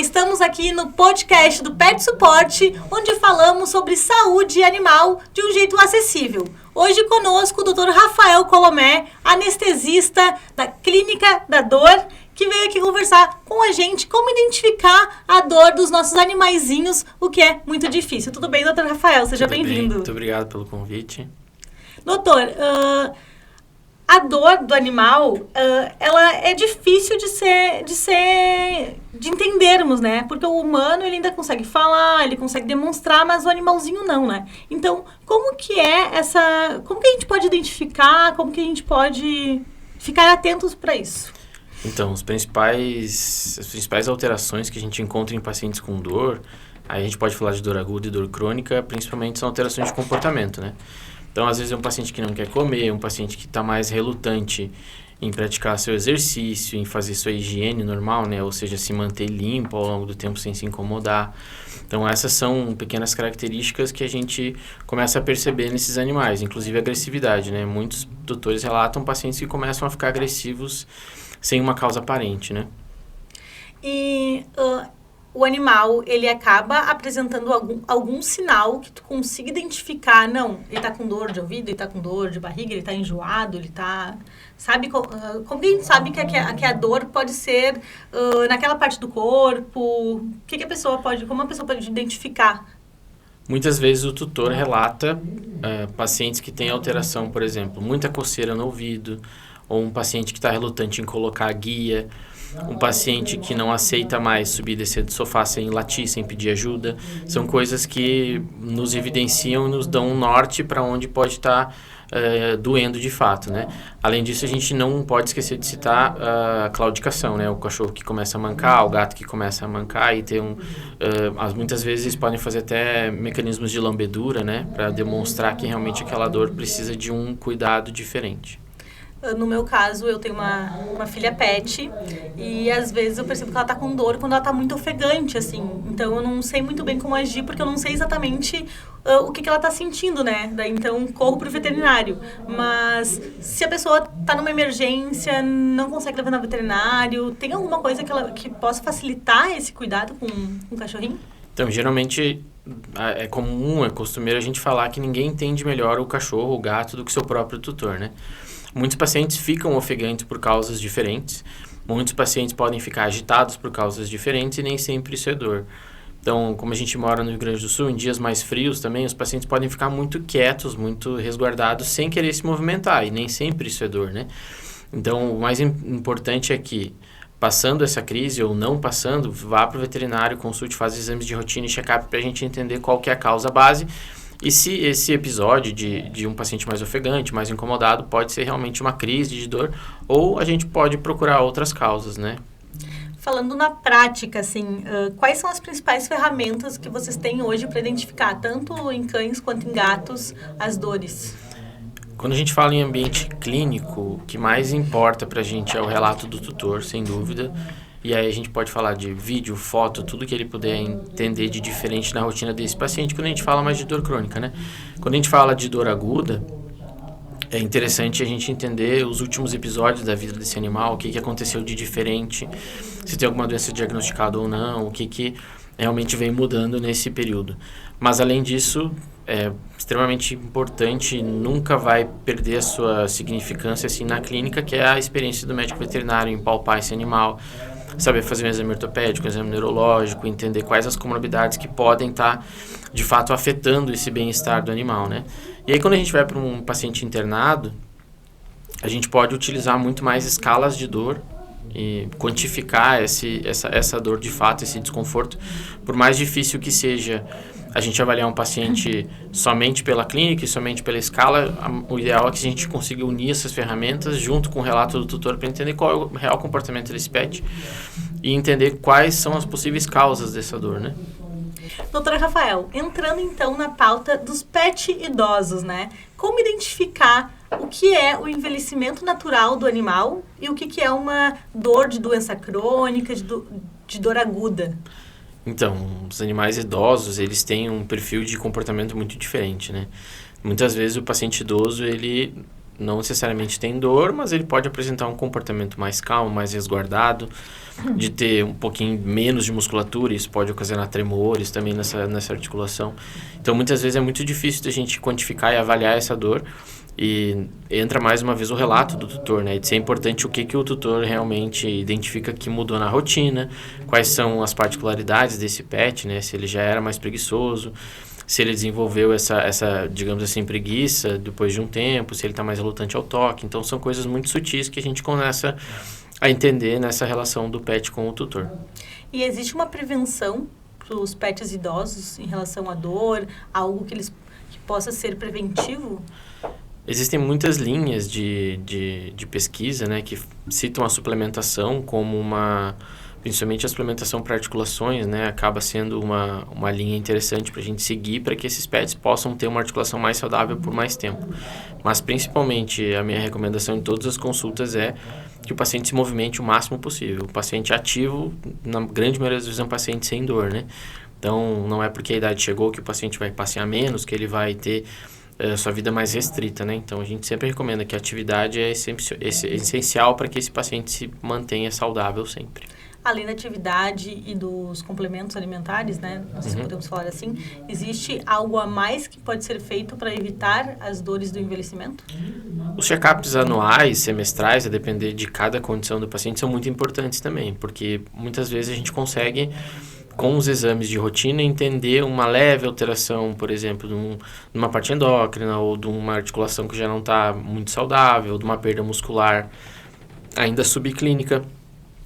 Estamos aqui no podcast do Pet Suporte, onde falamos sobre saúde animal de um jeito acessível. Hoje conosco o Dr. Rafael Colomé, anestesista da Clínica da Dor, que veio aqui conversar com a gente como identificar a dor dos nossos animaizinhos, o que é muito difícil. Tudo bem, Dr. Rafael? Seja bem-vindo. Muito obrigado pelo convite. Doutor, a dor do animal, ela é difícil de entendermos, né? Porque o humano, ele ainda consegue falar, ele consegue demonstrar, mas o animalzinho não, né? Então, como que a gente pode identificar, como que a gente pode ficar atentos para isso? Então, as principais alterações que a gente encontra em pacientes com dor, aí a gente pode falar de dor aguda e dor crônica, principalmente são alterações de comportamento, né? Então, às vezes é um paciente que não quer comer, um paciente que está mais relutante em praticar seu exercício, em fazer sua higiene normal, né? Ou seja, se manter limpo ao longo do tempo sem se incomodar. Então, essas são pequenas características que a gente começa a perceber nesses animais, inclusive a agressividade, né? Muitos tutores relatam pacientes que começam a ficar agressivos sem uma causa aparente, né? E o animal, ele acaba apresentando algum sinal que tu consiga identificar, não, ele tá com dor de ouvido, ele tá com dor de barriga, ele tá enjoado, ele tá... Sabe, como que a gente sabe que a dor pode ser naquela parte do corpo? Como a pessoa pode identificar? Muitas vezes o tutor relata pacientes que têm alteração, por exemplo, muita coceira no ouvido, ou um paciente que está relutante em colocar a guia, um paciente que não aceita mais subir e descer do sofá sem latir, sem pedir ajuda. São coisas que nos evidenciam e nos dão um norte para onde pode estar doendo de fato, né? Além disso, a gente não pode esquecer de citar a claudicação, né? O cachorro que começa a mancar, o gato que começa a mancar e ter muitas vezes podem fazer até mecanismos de lambedura, né? Para demonstrar que realmente aquela dor precisa de um cuidado diferente. No meu caso, eu tenho uma filha pet e às vezes eu percebo que ela tá com dor quando ela tá muito ofegante, assim. Então eu não sei muito bem como agir porque eu não sei exatamente o que ela tá sentindo, né? Daí então corro pro veterinário. Mas se a pessoa tá numa emergência, não consegue levar no veterinário, tem alguma coisa que possa facilitar esse cuidado com o cachorrinho? Então, geralmente é costumeiro a gente falar que ninguém entende melhor o cachorro, o gato, do que seu próprio tutor, né? Muitos pacientes ficam ofegantes por causas diferentes, muitos pacientes podem ficar agitados por causas diferentes e nem sempre isso é dor. Então, como a gente mora no Rio Grande do Sul, em dias mais frios também, os pacientes podem ficar muito quietos, muito resguardados, sem querer se movimentar, e nem sempre isso é dor, né? Então, o mais importante é que, passando essa crise ou não passando, vá para o veterinário, consulte, faça exames de rotina e check-up para a gente entender qual que é a causa base. E se esse episódio de um paciente mais ofegante, mais incomodado, pode ser realmente uma crise de dor, ou a gente pode procurar outras causas, né? Falando na prática, assim, quais são as principais ferramentas que vocês têm hoje para identificar, tanto em cães quanto em gatos, as dores? Quando a gente fala em ambiente clínico, o que mais importa para a gente é o relato do tutor, sem dúvida. E aí a gente pode falar de vídeo, foto, tudo que ele puder entender de diferente na rotina desse paciente, quando a gente fala mais de dor crônica, né? Quando a gente fala de dor aguda, é interessante a gente entender os últimos episódios da vida desse animal, o que aconteceu de diferente, se tem alguma doença diagnosticada ou não, o que realmente vem mudando nesse período. Mas além disso, é extremamente importante, nunca vai perder a sua significância assim na clínica, que é a experiência do médico veterinário em palpar esse animal, saber fazer um exame ortopédico, um exame neurológico, entender quais as comorbidades que podem estar, de fato, afetando esse bem-estar do animal, né? E aí, quando a gente vai para um paciente internado, a gente pode utilizar muito mais escalas de dor e quantificar essa dor de fato, esse desconforto. Por mais difícil que seja a gente avaliar um paciente somente pela clínica e somente pela escala, o ideal é que a gente consiga unir essas ferramentas junto com o relato do tutor para entender qual é o real comportamento desse pet e entender quais são as possíveis causas dessa dor, né? Doutora Rafael, entrando então na pauta dos pet idosos, né? Como identificar o que é o envelhecimento natural do animal e o que é uma dor de doença crônica, de dor aguda? Então, os animais idosos, eles têm um perfil de comportamento muito diferente, né? Muitas vezes o paciente idoso, ele não necessariamente tem dor, mas ele pode apresentar um comportamento mais calmo, mais resguardado, de ter um pouquinho menos de musculatura, isso pode ocasionar tremores também nessa articulação. Então, muitas vezes é muito difícil da gente quantificar e avaliar essa dor, e entra mais uma vez o relato do tutor, né? De ser importante o que o tutor realmente identifica que mudou na rotina, quais são as particularidades desse pet, né? Se ele já era mais preguiçoso, se ele desenvolveu essa, digamos assim, preguiça depois de um tempo, se ele está mais relutante ao toque. Então, são coisas muito sutis que a gente começa a entender nessa relação do pet com o tutor. E existe uma prevenção para os pets idosos em relação à dor, algo que possa ser preventivo? Existem muitas linhas de pesquisa, né, que citam a suplementação como principalmente a suplementação para articulações, né, acaba sendo uma linha interessante para a gente seguir para que esses pets possam ter uma articulação mais saudável por mais tempo. Mas, principalmente, a minha recomendação em todas as consultas é que o paciente se movimente o máximo possível. O paciente ativo, na grande maioria das vezes, é um paciente sem dor, né? Então, não é porque a idade chegou que o paciente vai passear menos, que ele vai ter sua vida mais restrita, né? Então, a gente sempre recomenda que a atividade é essencial para que esse paciente se mantenha saudável sempre. Além da atividade e dos complementos alimentares, né? Não sei se podemos falar assim. Existe algo a mais que pode ser feito para evitar as dores do envelhecimento? Os check-ups anuais, semestrais, a depender de cada condição do paciente, são muito importantes também, porque muitas vezes a gente consegue, com os exames de rotina, entender uma leve alteração, por exemplo, numa parte endócrina ou de uma articulação que já não está muito saudável, de uma perda muscular ainda subclínica,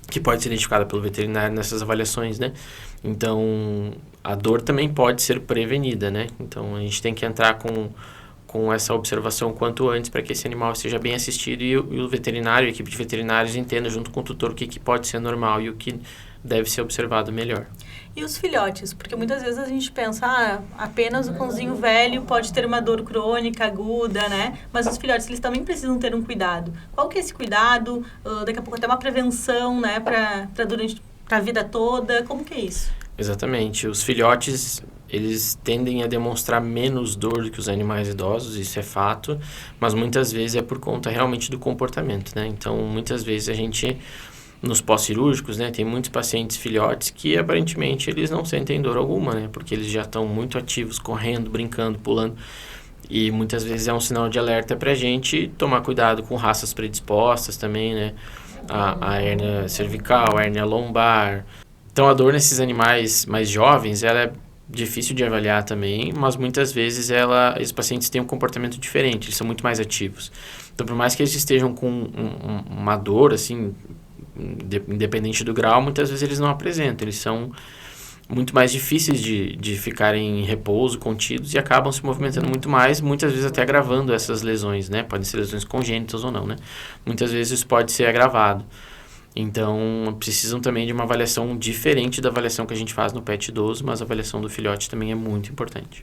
que pode ser identificada pelo veterinário nessas avaliações, né? Então, a dor também pode ser prevenida, né? Então, a gente tem que entrar com essa observação quanto antes para que esse animal seja bem assistido e o veterinário, a equipe de veterinários entenda junto com o tutor o que pode ser normal e o que deve ser observado melhor. E os filhotes? Porque muitas vezes a gente pensa, apenas o cãozinho velho pode ter uma dor crônica, aguda, né? Mas os filhotes, eles também precisam ter um cuidado. Qual que é esse cuidado? Daqui a pouco até uma prevenção, né? Para a vida toda. Como que é isso? Exatamente. Os filhotes, eles tendem a demonstrar menos dor do que os animais idosos, isso é fato. Mas muitas vezes é por conta realmente do comportamento, né? Então, muitas vezes a gente... Nos pós-cirúrgicos, né, tem muitos pacientes filhotes que aparentemente eles não sentem dor alguma, né, porque eles já estão muito ativos, correndo, brincando, pulando, e muitas vezes é um sinal de alerta para a gente tomar cuidado com raças predispostas também, né, a hérnia cervical, a hérnia lombar. Então a dor nesses animais mais jovens, ela é difícil de avaliar também, mas muitas vezes esses pacientes têm um comportamento diferente, eles são muito mais ativos. Então por mais que eles estejam com uma dor, assim, independente do grau, muitas vezes eles não apresentam, eles são muito mais difíceis de ficarem em repouso, contidos, e acabam se movimentando muito mais, muitas vezes até agravando essas lesões, né? Podem ser lesões congênitas ou não, né? Muitas vezes isso pode ser agravado. Então, precisam também de uma avaliação diferente da avaliação que a gente faz no pet idoso, mas a avaliação do filhote também é muito importante.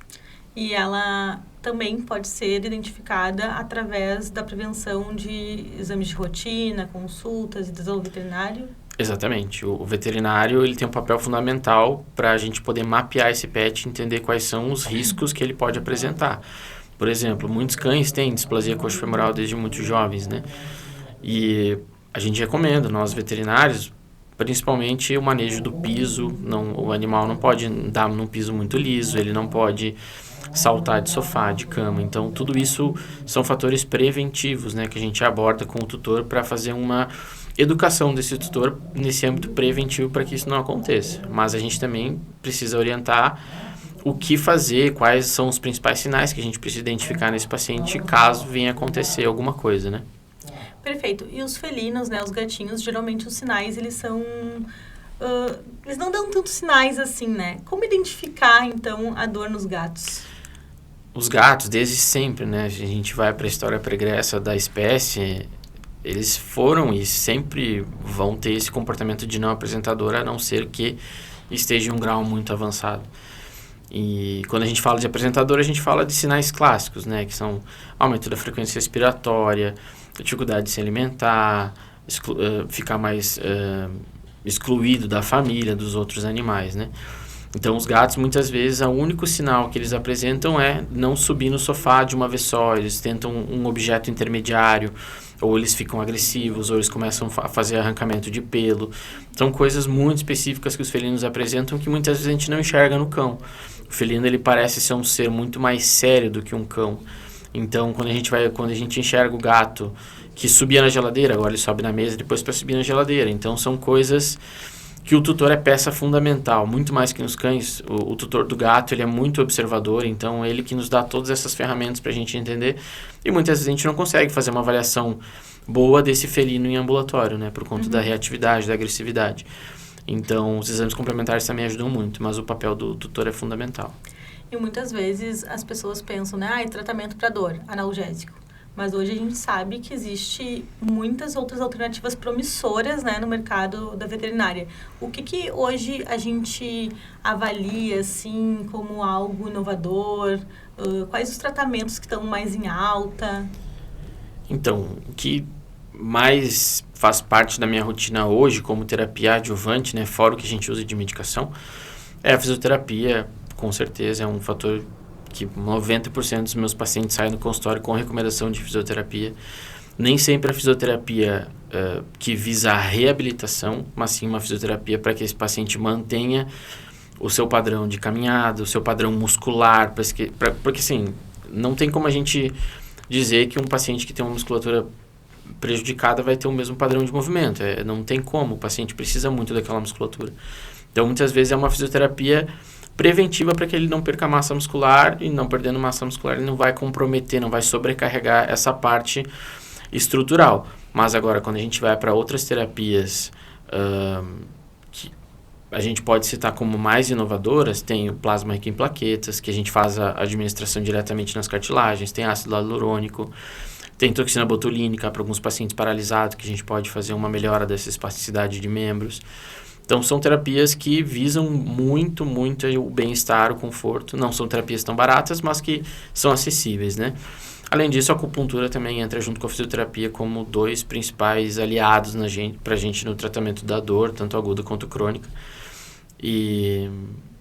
E ela também pode ser identificada através da prevenção de exames de rotina, consultas e do veterinário? Exatamente. O veterinário ele tem um papel fundamental para a gente poder mapear esse pet e entender quais são os riscos que ele pode apresentar. Por exemplo, muitos cães têm displasia coxofemoral desde muito jovens, né? E a gente recomenda, nós veterinários, principalmente o manejo do piso. O animal não pode andar num piso muito liso, ele não pode saltar de sofá, de cama. Então, tudo isso são fatores preventivos, né, que a gente aborda com o tutor para fazer uma educação desse tutor nesse âmbito preventivo para que isso não aconteça. Mas a gente também precisa orientar o que fazer, quais são os principais sinais que a gente precisa identificar nesse paciente caso venha acontecer alguma coisa, né? Perfeito. E os felinos, né, os gatinhos, geralmente os sinais, eles são... eles não dão tantos sinais assim, né? Como identificar, então, a dor nos gatos? Os gatos, desde sempre, né? A gente vai para a história pregressa da espécie, eles foram e sempre vão ter esse comportamento de não apresentador, a não ser que esteja em um grau muito avançado. E quando a gente fala de apresentador, a gente fala de sinais clássicos, né? Que são aumento da frequência respiratória, dificuldade de se alimentar, ficar mais excluído da família, dos outros animais, né? Então, os gatos, muitas vezes, o único sinal que eles apresentam é não subir no sofá de uma vez só. Eles tentam um objeto intermediário, ou eles ficam agressivos, ou eles começam a fazer arrancamento de pelo. São coisas muito específicas que os felinos apresentam que muitas vezes a gente não enxerga no cão. O felino, ele parece ser um ser muito mais sério do que um cão. Então, quando a gente enxerga o gato que subia na geladeira, agora ele sobe na mesa depois para subir na geladeira. Então, são coisas que o tutor é peça fundamental, muito mais que nos cães. O tutor do gato, ele é muito observador, então ele que nos dá todas essas ferramentas para a gente entender. E muitas vezes a gente não consegue fazer uma avaliação boa desse felino em ambulatório, né, por conta da reatividade, da agressividade. Então, os exames complementares também ajudam muito, mas o papel do tutor é fundamental. E muitas vezes as pessoas pensam, né, tratamento para dor, analgésico. Mas hoje a gente sabe que existe muitas outras alternativas promissoras, né, no mercado da veterinária. O que hoje a gente avalia, assim, como algo inovador? Quais os tratamentos que estão mais em alta? Então, o que mais faz parte da minha rotina hoje como terapia adjuvante, né, fora o que a gente usa de medicação, é a fisioterapia. Com certeza é um fator que 90% dos meus pacientes saem do consultório com recomendação de fisioterapia. Nem sempre a fisioterapia que visa a reabilitação, mas sim uma fisioterapia para que esse paciente mantenha o seu padrão de caminhada, o seu padrão muscular, porque assim, não tem como a gente dizer que um paciente que tem uma musculatura prejudicada vai ter o mesmo padrão de movimento. Não tem como, o paciente precisa muito daquela musculatura. Então, muitas vezes é uma fisioterapia preventiva para que ele não perca massa muscular, e não perdendo massa muscular ele não vai comprometer, não vai sobrecarregar essa parte estrutural. Mas agora, quando a gente vai para outras terapias que a gente pode citar como mais inovadoras, tem o plasma rico em plaquetas, que a gente faz a administração diretamente nas cartilagens, tem ácido hialurônico, tem toxina botulínica para alguns pacientes paralisados, que a gente pode fazer uma melhora dessa espasticidade de membros. Então, são terapias que visam muito, muito o bem-estar, o conforto. Não são terapias tão baratas, mas que são acessíveis, né? Além disso, a acupuntura também entra junto com a fisioterapia como dois principais aliados para a gente no tratamento da dor, tanto aguda quanto crônica. E,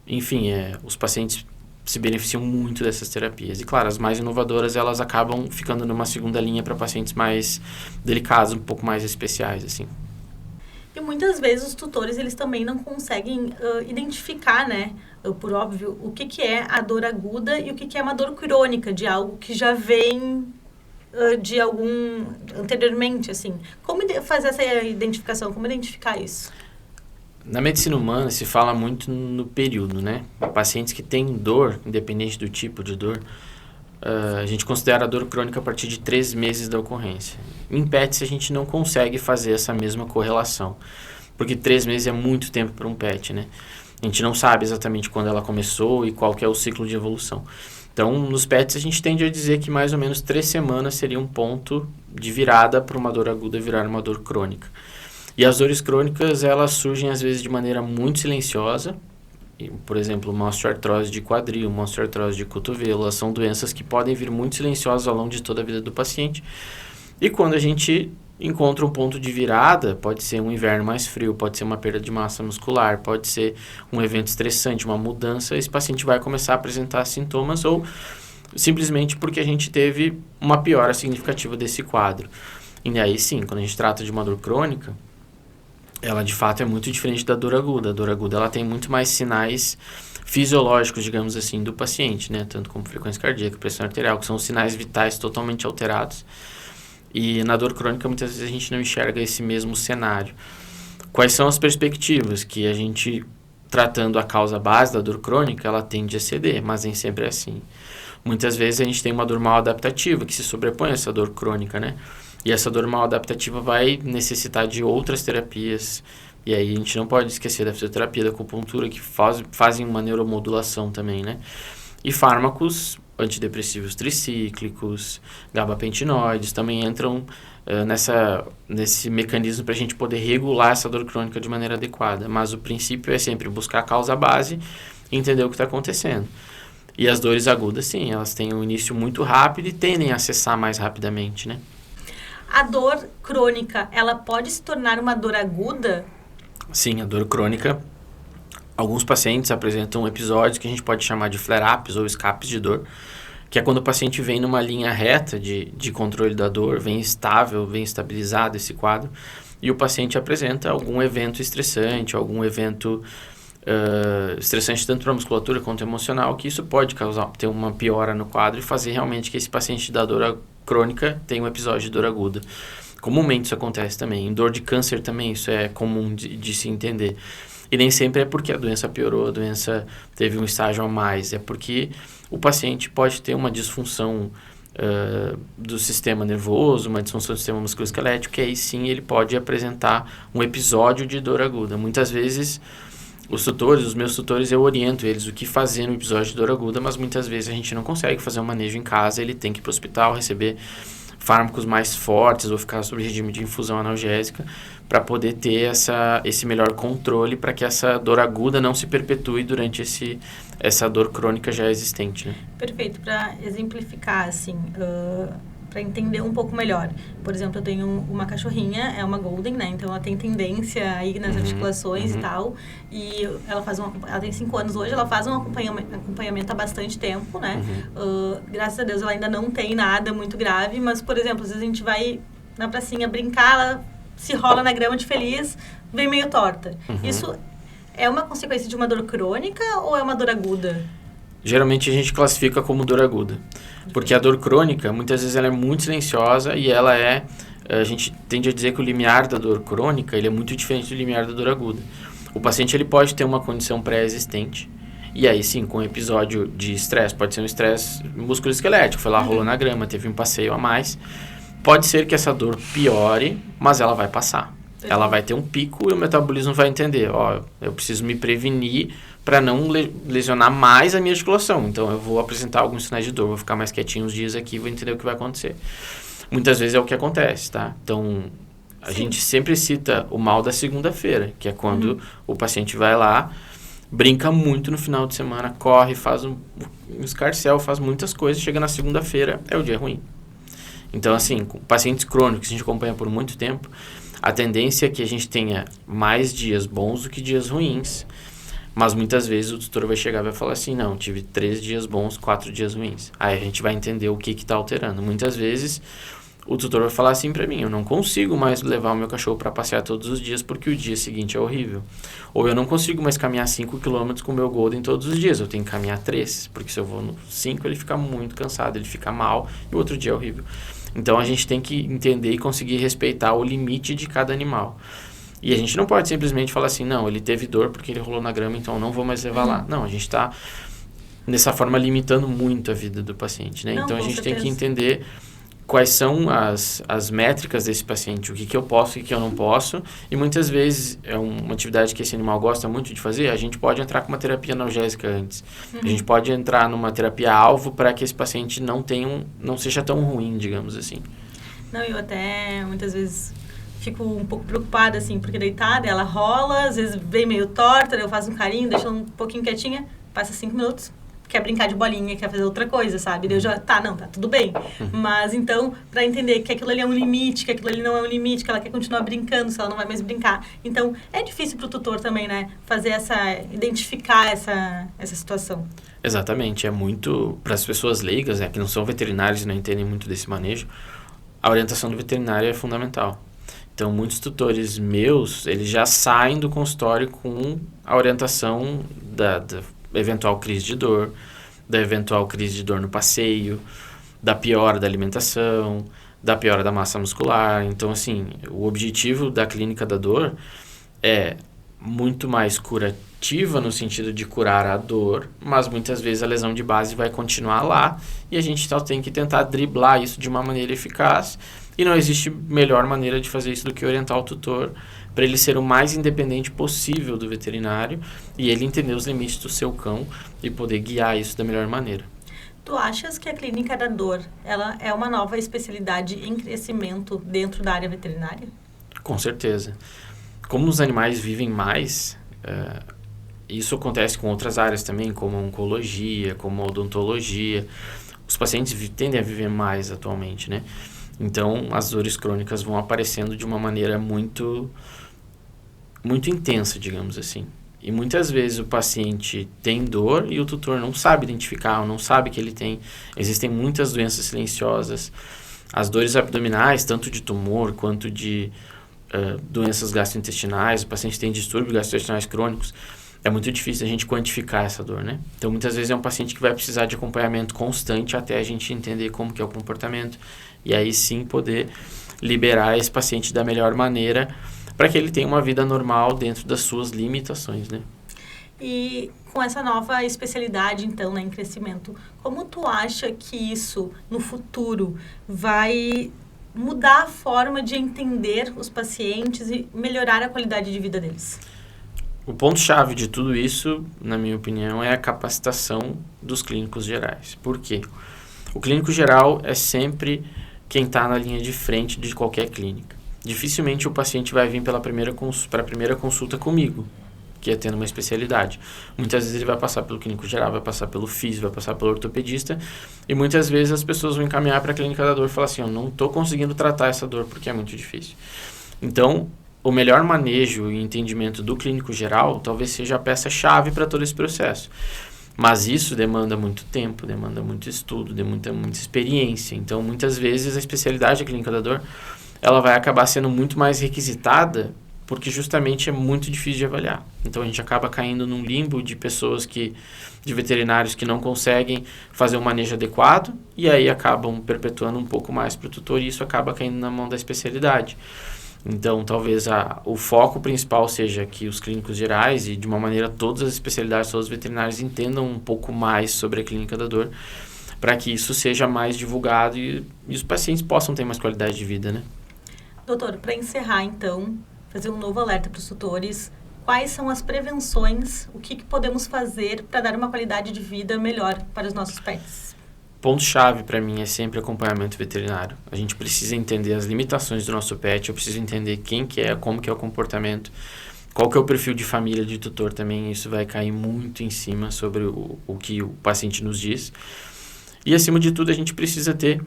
enfim, os pacientes se beneficiam muito dessas terapias. E, claro, as mais inovadoras, elas acabam ficando numa segunda linha para pacientes mais delicados, um pouco mais especiais, assim. E muitas vezes os tutores, eles também não conseguem identificar, né, por óbvio, o que é a dor aguda e o que é uma dor crônica, de algo que já vem de algum anteriormente, assim. Como fazer essa identificação? Como identificar isso? Na medicina humana se fala muito no período, né? Pacientes que têm dor, independente do tipo de dor, a gente considera a dor crônica a partir de 3 meses da ocorrência. Em pets, a gente não consegue fazer essa mesma correlação, porque 3 meses é muito tempo para um pet, né? A gente não sabe exatamente quando ela começou e qual que é o ciclo de evolução. Então, nos pets, a gente tende a dizer que mais ou menos 3 semanas seria um ponto de virada para uma dor aguda virar uma dor crônica. E as dores crônicas, elas surgem às vezes de maneira muito silenciosa. Por exemplo, uma osteoartrose de quadril, uma osteoartrose de cotovelo, elas são doenças que podem vir muito silenciosas ao longo de toda a vida do paciente. E quando a gente encontra um ponto de virada, pode ser um inverno mais frio, pode ser uma perda de massa muscular, pode ser um evento estressante, uma mudança, esse paciente vai começar a apresentar sintomas ou simplesmente porque a gente teve uma piora significativa desse quadro. E aí sim, quando a gente trata de uma dor crônica, ela de fato é muito diferente da dor aguda. A dor aguda ela tem muito mais sinais fisiológicos, digamos assim, do paciente, né? Tanto como frequência cardíaca, pressão arterial, que são sinais vitais totalmente alterados. E na dor crônica, muitas vezes a gente não enxerga esse mesmo cenário. Quais são as perspectivas? Que a gente, tratando a causa base da dor crônica, ela tende a ceder, mas nem sempre é assim. Muitas vezes a gente tem uma dor mal adaptativa, que se sobrepõe a essa dor crônica, né? E essa dor mal adaptativa vai necessitar de outras terapias. E aí a gente não pode esquecer da fisioterapia, da acupuntura, que fazem uma neuromodulação também, né? E fármacos antidepressivos tricíclicos, gabapentinoides, também entram nesse mecanismo para a gente poder regular essa dor crônica de maneira adequada. Mas o princípio é sempre buscar a causa base e entender o que está acontecendo. E as dores agudas, sim, elas têm um início muito rápido e tendem a cessar mais rapidamente, né? A dor crônica, ela pode se tornar uma dor aguda? Sim, a dor crônica, Alguns pacientes apresentam episódios que a gente pode chamar de flare-ups ou escapes de dor, que é quando o paciente vem numa linha reta de controle da dor, vem estável, vem estabilizado esse quadro, e o paciente apresenta algum evento estressante, algum evento estressante tanto para a musculatura quanto emocional, que isso pode ter uma piora no quadro e fazer realmente que esse paciente da dor crônica tenha um episódio de dor aguda. Comumente isso acontece também. Em dor de câncer também isso é comum de se entender. E nem sempre é porque a doença piorou, a doença teve um estágio a mais. É porque o paciente pode ter uma disfunção do sistema nervoso, uma disfunção do sistema musculoesquelético, que aí sim ele pode apresentar um episódio de dor aguda. Muitas vezes os meus tutores, eu oriento eles o que fazer no episódio de dor aguda, mas muitas vezes a gente não consegue fazer um manejo em casa, ele tem que ir para o hospital, receber fármacos mais fortes ou ficar sob regime de infusão analgésica para poder ter esse melhor controle para que essa dor aguda não se perpetue durante essa dor crônica já existente, né? Perfeito. Para exemplificar, assim, para entender um pouco melhor. Por exemplo, eu tenho uma cachorrinha, é uma Golden, né? Então ela tem tendência aí nas articulações e tal. E ela tem 5 anos hoje, ela faz um acompanhamento há bastante tempo, né? Graças a Deus ela ainda não tem nada muito grave, mas, por exemplo, às vezes a gente vai na pracinha brincar, ela se rola na grama de feliz, vem meio torta. Isso é uma consequência de uma dor crônica ou é uma dor aguda? Geralmente a gente classifica como dor aguda, porque a dor crônica, muitas vezes ela é muito silenciosa e a gente tende a dizer que o limiar da dor crônica, ele é muito diferente do limiar da dor aguda. O paciente, ele pode ter uma condição pré-existente, e aí sim, com um episódio de estresse, pode ser um estresse musculoesquelético, foi lá, rolou na grama, teve um passeio a mais, pode ser que essa dor piore, mas ela vai passar. Ela vai ter um pico e o metabolismo vai entender, eu preciso me prevenir para não lesionar mais a minha articulação. Então, eu vou apresentar alguns sinais de dor, vou ficar mais quietinho uns dias aqui, vou entender o que vai acontecer. Muitas vezes é o que acontece, tá? Então, a gente sempre cita o mal da segunda-feira, que é quando o paciente vai lá, brinca muito no final de semana, corre, faz um escarcéu, faz muitas coisas, chega na segunda-feira, é o dia ruim. Então, assim, com pacientes crônicos que a gente acompanha por muito tempo, a tendência é que a gente tenha mais dias bons do que dias ruins. Mas muitas vezes o tutor vai chegar e vai falar assim, não, tive 3 dias bons, 4 dias ruins. Aí a gente vai entender o que está alterando. Muitas vezes o tutor vai falar assim para mim, eu não consigo mais levar o meu cachorro para passear todos os dias porque o dia seguinte é horrível. Ou eu não consigo mais caminhar 5 km com o meu Golden todos os dias, eu tenho que caminhar 3, porque se eu vou no 5 ele fica muito cansado, ele fica mal e o outro dia é horrível. Então a gente tem que entender e conseguir respeitar o limite de cada animal. E a gente não pode simplesmente falar assim, não, ele teve dor porque ele rolou na grama, então eu não vou mais levar lá. Não, a gente está, dessa forma, limitando muito a vida do paciente, né? Não, então a gente certeza. tem que entender quais são as métricas desse paciente, o que eu posso e o que eu não posso. E muitas vezes, é uma atividade que esse animal gosta muito de fazer, a gente pode entrar com uma terapia analgésica antes. A gente pode entrar numa terapia-alvo para que esse paciente não seja tão ruim, digamos assim. Não, eu até, muitas vezes, fico um pouco preocupada, assim, porque deitada, ela rola, às vezes vem meio torta, eu faço um carinho, deixo ela um pouquinho quietinha, passa 5 minutos, quer brincar de bolinha, quer fazer outra coisa, sabe? Daí eu já, tá tudo bem. Mas, então, pra entender que aquilo ali é um limite, que aquilo ali não é um limite, que ela quer continuar brincando, se ela não vai mais brincar. Então, é difícil pro tutor também, né? Identificar essa situação. Exatamente, é muito, para as pessoas leigas, né, que não são veterinários e não entendem muito desse manejo, a orientação do veterinário é fundamental. Então, muitos tutores meus, eles já saem do consultório com a orientação da eventual crise de dor, da eventual crise de dor no passeio, da piora da alimentação, da piora da massa muscular. Então, assim, o objetivo da clínica da dor é muito mais curativa no sentido de curar a dor, mas muitas vezes a lesão de base vai continuar lá e a gente só tem que tentar driblar isso de uma maneira eficaz. E não existe melhor maneira de fazer isso do que orientar o tutor para ele ser o mais independente possível do veterinário e ele entender os limites do seu cão e poder guiar isso da melhor maneira. Tu achas que a clínica da dor, ela é uma nova especialidade em crescimento dentro da área veterinária? Com certeza. Como os animais vivem mais, isso acontece com outras áreas também, como a oncologia, como a odontologia. Os pacientes tendem a viver mais atualmente, né? Então, as dores crônicas vão aparecendo de uma maneira muito, muito intensa, digamos assim. E muitas vezes o paciente tem dor e o tutor não sabe identificar, ou não sabe que ele tem. Existem muitas doenças silenciosas. As dores abdominais, tanto de tumor quanto de doenças gastrointestinais, o paciente tem distúrbios gastrointestinais crônicos, é muito difícil a gente quantificar essa dor, né? Então, muitas vezes é um paciente que vai precisar de acompanhamento constante até a gente entender como que é o comportamento e aí sim poder liberar esse paciente da melhor maneira para que ele tenha uma vida normal dentro das suas limitações, né? E com essa nova especialidade, então, né, em crescimento, como tu acha que isso, no futuro, vai mudar a forma de entender os pacientes e melhorar a qualidade de vida deles? O ponto-chave de tudo isso, na minha opinião, é a capacitação dos clínicos gerais. Por quê? O clínico geral é sempre quem está na linha de frente de qualquer clínica. Dificilmente o paciente vai vir para a primeira consulta comigo, que é tendo uma especialidade. Muitas vezes ele vai passar pelo clínico geral, vai passar pelo físio, vai passar pelo ortopedista, e muitas vezes as pessoas vão encaminhar para a clínica da dor e falar assim, eu não estou conseguindo tratar essa dor porque é muito difícil. Então, o melhor manejo e entendimento do clínico geral talvez seja a peça-chave para todo esse processo. Mas isso demanda muito tempo, demanda muito estudo, demanda muita experiência. Então, muitas vezes, a especialidade da clínica da dor ela vai acabar sendo muito mais requisitada porque justamente é muito difícil de avaliar. Então, a gente acaba caindo num limbo de pessoas de veterinários que não conseguem fazer um manejo adequado e aí acabam perpetuando um pouco mais para o tutor e isso acaba caindo na mão da especialidade. Então, talvez o foco principal seja que os clínicos gerais e, de uma maneira, todas as especialidades, todos os veterinários entendam um pouco mais sobre a clínica da dor para que isso seja mais divulgado e os pacientes possam ter mais qualidade de vida, né? Doutor, para encerrar, então, fazer um novo alerta para os tutores, quais são as prevenções, o que podemos fazer para dar uma qualidade de vida melhor para os nossos pets? Ponto-chave para mim é sempre acompanhamento veterinário. A gente precisa entender as limitações do nosso pet, eu preciso entender quem que é, como que é o comportamento, qual que é o perfil de família de tutor também, isso vai cair muito em cima sobre o que o paciente nos diz. E, acima de tudo, a gente precisa ter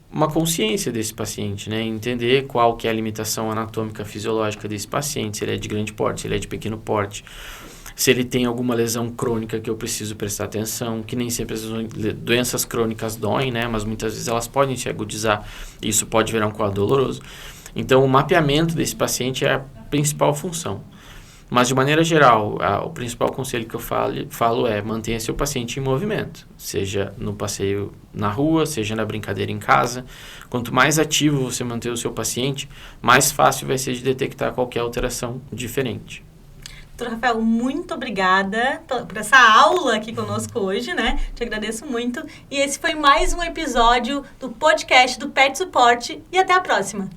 uma consciência desse paciente, né? Entender qual que é a limitação anatômica fisiológica desse paciente, se ele é de grande porte, se ele é de pequeno porte, se ele tem alguma lesão crônica que eu preciso prestar atenção, que nem sempre as doenças crônicas doem, né? Mas muitas vezes elas podem se agudizar e isso pode virar um quadro doloroso. Então, o mapeamento desse paciente é a principal função. Mas, de maneira geral, o principal conselho que eu falo é mantenha seu paciente em movimento, seja no passeio na rua, seja na brincadeira em casa. Quanto mais ativo você manter o seu paciente, mais fácil vai ser de detectar qualquer alteração diferente. Doutor Rafael, muito obrigada por essa aula aqui conosco hoje, né? Te agradeço muito. E esse foi mais um episódio do podcast do Pet Support e até a próxima.